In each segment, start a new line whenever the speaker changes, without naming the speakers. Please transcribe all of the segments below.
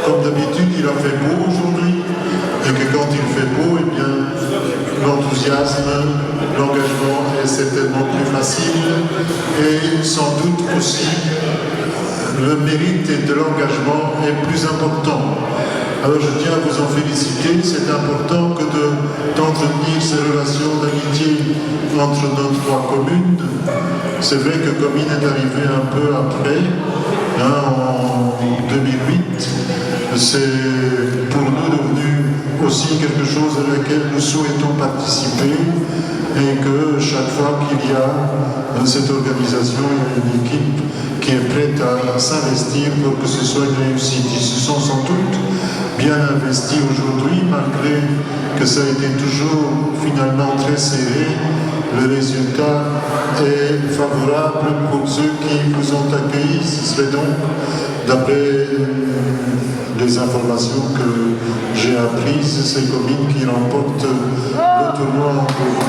comme d'habitude, il a fait beau aujourd'hui, et que quand il fait beau, eh bien, l'enthousiasme, l'engagement est certainement plus facile, et sans doute aussi le mérite de l'engagement est plus important. Alors je tiens à vous en féliciter, c'est important que d'entretenir ces relations d'amitié entre nos trois communes. C'est vrai que Comines est arrivé un peu après, en 2008. C'est pour nous devenu aussi quelque chose à laquelle nous souhaitons participer et que chaque fois qu'il y a cette organisation, il y a une équipe qui est prête à s'investir pour que ce soit une réussite. Ils se sont sans doute bien investis aujourd'hui, malgré que ça a été toujours finalement très serré. Le résultat est favorable pour ceux qui vous ont accueillis. Ce serait donc, d'après les informations que j'ai apprises, ces communes qui remportent le tournoi en cours.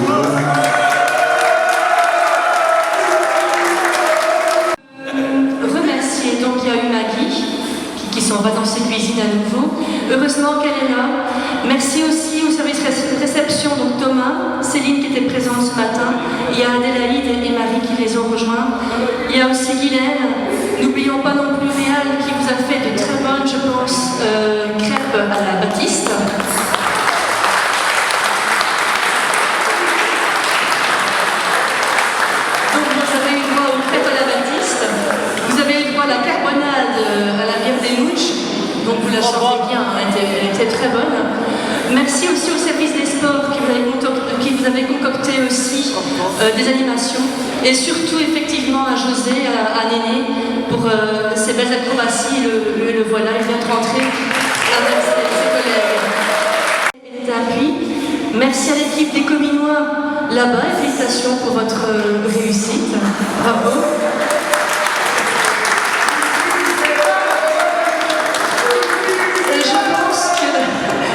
Remercier, donc il y a eu Maggie qui s'en va dans ses cuisines à nouveau. Heureusement qu'elle est là. Merci aussi au service réception, donc Thomas, Céline qui était présente ce matin. Il y a Adélaïde et Marie qui les ont rejoints. Il y a aussi Guylaine. N'oublions pas non plus Réal qui vous a fait de très bonnes, je pense, crêpes à la Baptiste. Donc vous avez eu droit aux crêpes à la Baptiste. Vous avez eu droit à la carbonade à la bière des mouches. Donc vous la sentez bien, elle était très bonne. Merci aussi au service des sports qui vous avez concocté aussi des animations. Et surtout effectivement à José, à Néné, pour ses belles acrobaties. Le voilà, il vient de rentrer avec ses collègues. Et d'appui. Merci à l'équipe des Cominois là-bas et félicitations pour votre réussite. Bravo.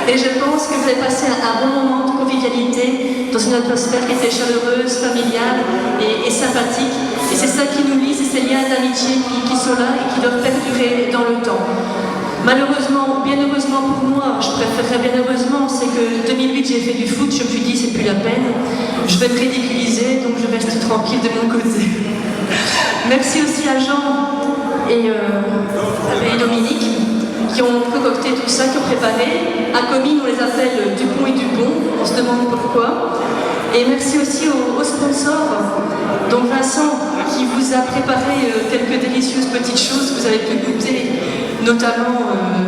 Et je pense que vous avez passé un bon moment de convivialité dans une atmosphère qui était chaleureuse, familiale et sympathique. Et c'est ça qui nous lie, c'est ces liens d'amitié qui sont là et qui doivent perdurer dans le temps. Malheureusement, bien heureusement pour moi, je préférerais bien heureusement, c'est que 2008 j'ai fait du foot, je me suis dit c'est plus la peine, je vais me ridiculiser, donc je reste tranquille de mon côté. Merci aussi à Jean et Dominique qui ont concocté tout ça, qui ont préparé. À Comines, on les appelle Dupont et Dupont, on se demande pourquoi. Et merci aussi aux sponsors, dont Vincent, qui vous a préparé quelques délicieuses petites choses que vous avez pu goûter, notamment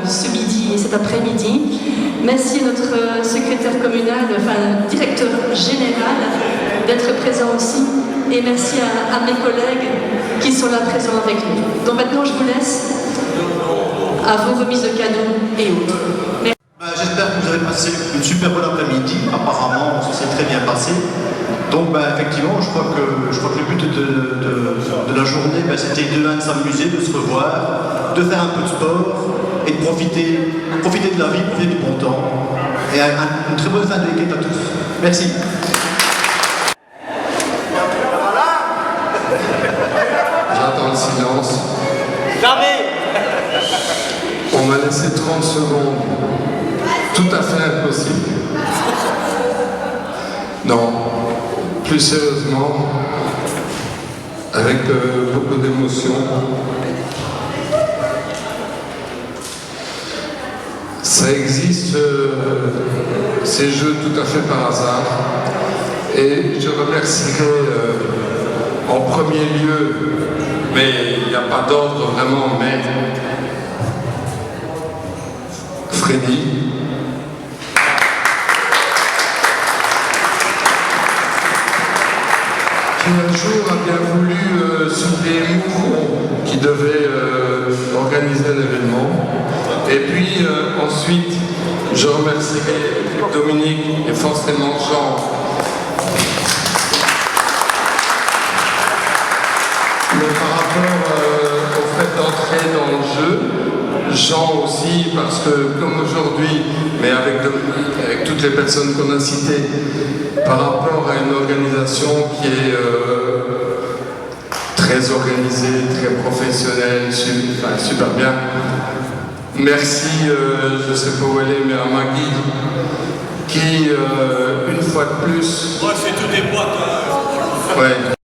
ce midi et cet après-midi. Merci à notre secrétaire communal, enfin directeur général, d'être présent aussi. Et merci à mes collègues qui sont là présents avec nous. Donc maintenant, je vous laisse à vos remises de cadeaux et autres.
J'espère que vous avez passé une super bonne après-midi. Apparemment, ça s'est très bien passé. Donc, effectivement, je crois que le but de la journée, c'était de s'amuser, de se revoir, de faire un peu de sport et de profiter de la vie, profiter du bon temps. Et une très bonne fin de week-end à tous. Merci.
J'attends le silence.
Jamais.
On m'a laissé 30 secondes. Tout à fait impossible. Non, plus sérieusement, avec beaucoup d'émotion, ça existe, ces jeux tout à fait par hasard, et je remercierai en premier lieu, mais il n'y a pas d'ordre vraiment, mais Freddy, qui un jour a bien voulu suppléer Moucron, qui devait organiser l'événement. Et puis ensuite, je remercierai Dominique et forcément Jean. Mais par rapport au fait d'entrer dans le jeu, Jean aussi, parce que comme aujourd'hui, mais avec toutes les personnes qu'on a citées, par rapport à une organisation qui est très organisée, très professionnelle, super bien, Merci, je ne sais pas où elle est, mais à Maggie, qui, une fois de plus...
Moi, c'est tout des boîtes.
Ouais.